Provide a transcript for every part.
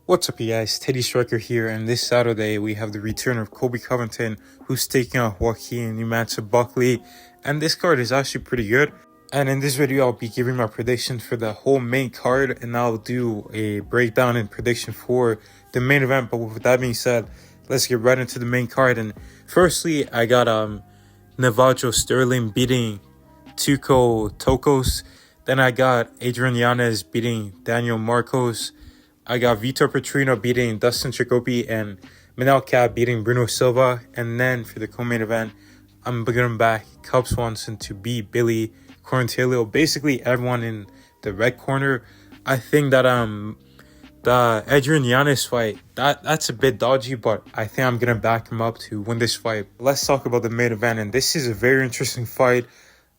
What's up, you guys? Teddy Striker here, and this Saturday we have the return of Colby Covington, who's taking on Joaquin, new match of Buckley, and this card is actually pretty good. And in this video, I'll be giving my predictions for the whole main card, and I'll do a breakdown and prediction for the main event. But with that being said, let's get right into the main card. And firstly, I got Navajo Sterling beating Tuco Tokos. Then I got Adrian Yanez beating Daniel Marcos. I got Vitor Petrino beating Dustin Jacoby and Manel Cap beating Bruno Silva. And then for the co-main event, I'm bringing back Cub Swanson to beat Billy Quarantillo. Basically, everyone in the red corner. I think that the Adrian Yanez fight, that's a bit dodgy, but I think I'm gonna back him up to win this fight. Let's talk about the main event, and this is a very interesting fight.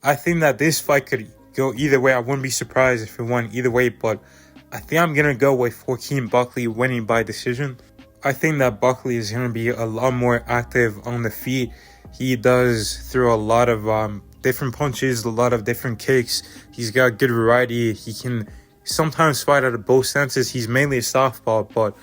I think that this fight could go either way. I wouldn't be surprised if it went either way, but I think I'm going to go with Joaquin Buckley winning by decision. I think that Buckley is going to be a lot more active on the feet. He does throw a lot of different punches, a lot of different kicks. He's got good variety. He can sometimes fight out of both stances. He's mainly a southpaw, but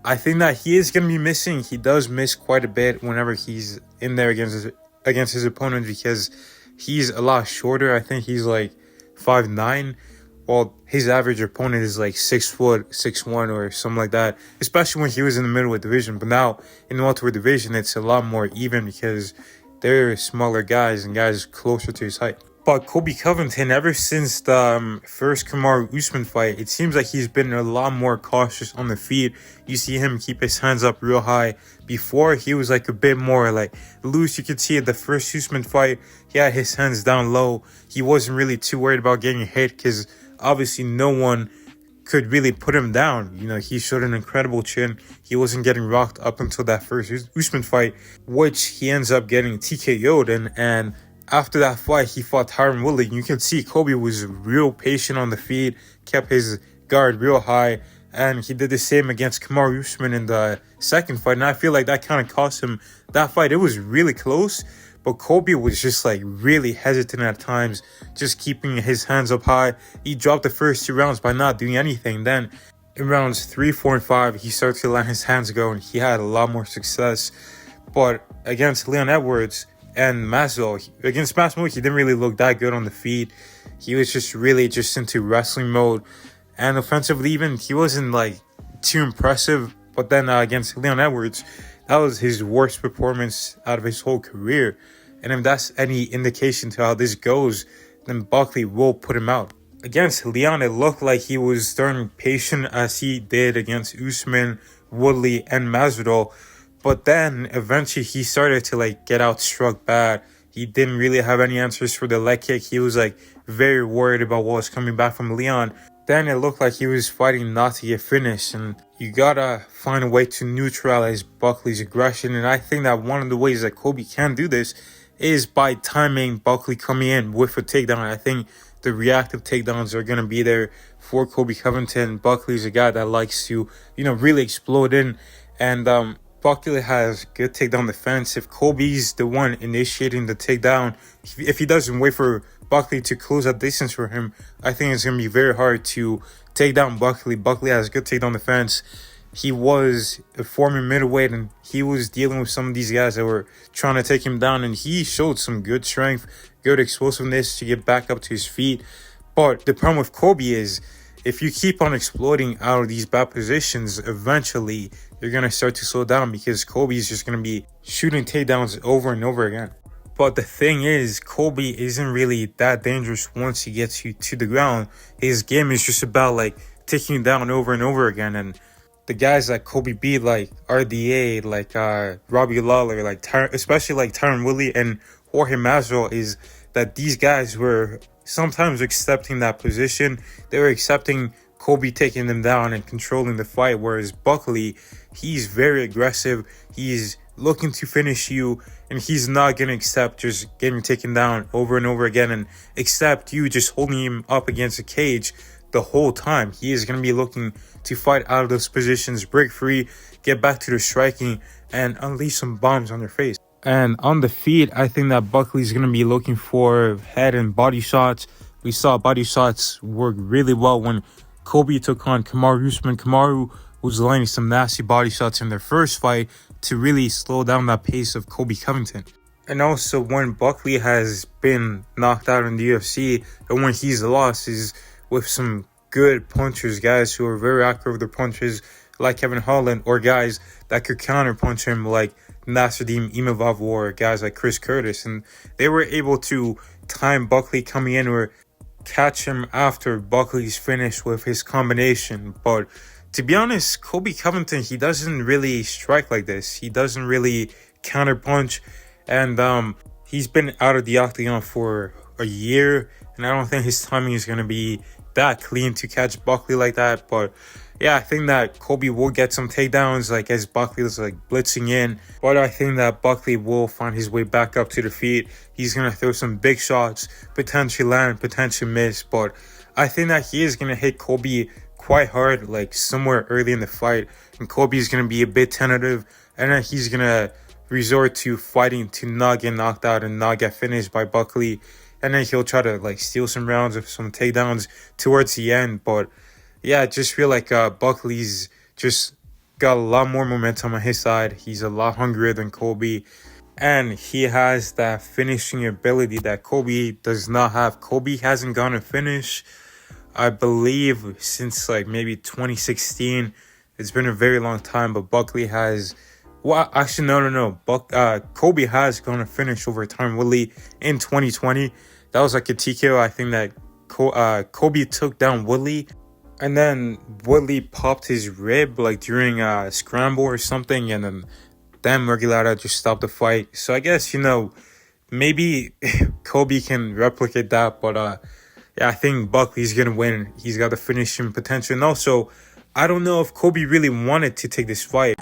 I think that he is going to be missing. He does miss quite a bit whenever he's in there against his opponent because he's a lot shorter. I think he's like 5'9". Well, his average opponent is like 6 foot, 6'1", or something like that, especially when he was in the middleweight division. But now in the welterweight division, it's a lot more even because they're smaller guys and guys closer to his height. But Colby Covington, ever since the first Kamaru Usman fight, it seems like he's been a lot more cautious on the feet. You see him keep his hands up real high. Before, he was like a bit more like loose. You could see at the first Usman fight, he had his hands down low. He wasn't really too worried about getting hit because obviously no one could really put him down. You know, he showed an incredible chin. He wasn't getting rocked up until that first Usman fight, which he ends up getting TKO'd in. And after that fight, he fought Tyron Woodley. You can see Colby was real patient on the feet, kept his guard real high, and he did the same against Kamaru Usman in the second fight. And I feel like that kind of cost him that fight. It was really close, but Colby was just like really hesitant at times, just keeping his hands up high. He dropped the first 2 rounds by not doing anything. Then in rounds 3, 4, and 5, he started to let his hands go, and he had a lot more success. But against Leon Edwards and Masvidal, against Masvidal, he didn't really look that good on the feet. He was just really just into wrestling mode. And offensively even, he wasn't like too impressive. But then against Leon Edwards, that was his worst performance out of his whole career. And if that's any indication to how this goes, then Buckley will put him out. Against Leon, it looked like he was starting patient as he did against Usman, Woodley, and Masvidal. But then eventually he started to like get outstruck bad. He didn't really have any answers for the leg kick. He was like very worried about what was coming back from Leon. Then it looked like he was fighting not to get finished, and you gotta find a way to neutralize Buckley's aggression. And I think that one of the ways that Colby can do this is by timing Buckley coming in with a takedown. I think the reactive takedowns are gonna be there for Colby Covington. Buckley's a guy that likes to, really explode in, and Buckley has good takedown defense. If Colby's the one initiating the takedown, if he doesn't wait for Buckley to close that distance for him, I think it's going to be very hard to take down Buckley. Buckley has good takedown defense. He was a former middleweight, and he was dealing with some of these guys that were trying to take him down, and he showed some good strength, good explosiveness to get back up to his feet. But the problem with Colby is, if you keep on exploding out of these bad positions, eventually you're going to start to slow down because Colby is just going to be shooting takedowns over and over again. But the thing is, Colby isn't really that dangerous once he gets you to the ground. His game is just about like taking you down over and over again. And the guys that Colby beat, like RDA, like Robbie Lawler, especially like Tyron Woodley and Jorge Masvidal, is that these guys were sometimes accepting that position. They were accepting Colby taking them down and controlling the fight, whereas Buckley, he's very aggressive. He's looking to finish you, and he's not going to accept just getting taken down over and over again and accept you just holding him up against a cage the whole time. He is going to be looking to fight out of those positions, break free, get back to the striking, and unleash some bombs on their face. And on the feet, I think that Buckley's going to be looking for head and body shots. We saw body shots work really well when Colby took on Kamaru Usman. Kamaru was landing some nasty body shots in their first fight to really slow down that pace of Colby Covington. And also, when Buckley has been knocked out in the UFC, and when he's lost, is with some good punchers, guys who are very accurate with their punches, like Kevin Holland, or guys that could counter punch him, like Nasruddin Imavov, or guys like Chris Curtis. And they were able to time Buckley coming in or catch him after Buckley's finished with his combination. But to be honest, Colby Covington, he doesn't really strike like this. He doesn't really counter punch. And he's been out of the octagon for a year, and I don't think his timing is going to be that clean to catch Buckley like that. But yeah, I think that Colby will get some takedowns, like as Buckley is like blitzing in. But I think that Buckley will find his way back up to the feet. He's going to throw some big shots, potentially land, potentially miss. But I think that he is going to hit Colby quite hard, like somewhere early in the fight. And Colby is going to be a bit tentative, and then he's going to resort to fighting to not get knocked out and not get finished by Buckley. And then he'll try to like steal some rounds of some takedowns towards the end. But yeah, I just feel like Buckley's just got a lot more momentum on his side. He's a lot hungrier than Colby, and he has that finishing ability that Colby does not have. Colby hasn't gone to finish, I believe, since like maybe 2016. It's been a very long time, but Buckley has. Well, actually, no. Colby has gone to finish over Tyron Woodley in 2020. That was like a TKO. I think that Colby took down Woodley, and then Woodley popped his rib like during a scramble or something, and then Murgilata just stopped the fight. So I guess, maybe Colby can replicate that, but yeah, I think Buckley's gonna win. He's got the finishing potential, and also, I don't know if Colby really wanted to take this fight.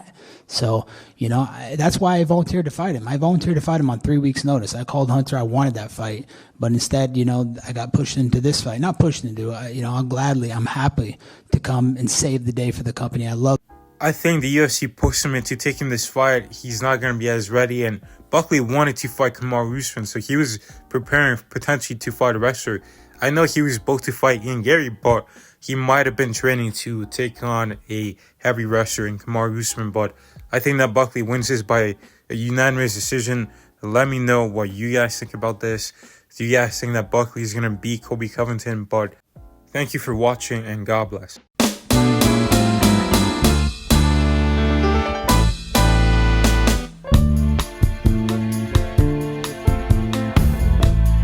So, that's why I volunteered to fight him. I volunteered to fight him on 3 weeks' notice. I called Hunter. I wanted that fight. But instead, I got pushed into this fight. Not pushed into it. I'm happy to come and save the day for the company. I think the UFC pushed him into taking this fight. He's not going to be as ready. And Buckley wanted to fight Kamaru Usman, so he was preparing potentially to fight a wrestler. I know he was supposed to fight Ian Gary, but he might have been training to take on a heavy wrestler in Kamaru Usman. But I think that Buckley wins this by a unanimous decision. Let me know what you guys think about this. Do you guys think that Buckley is going to beat Colby Covington? But thank you for watching, and God bless.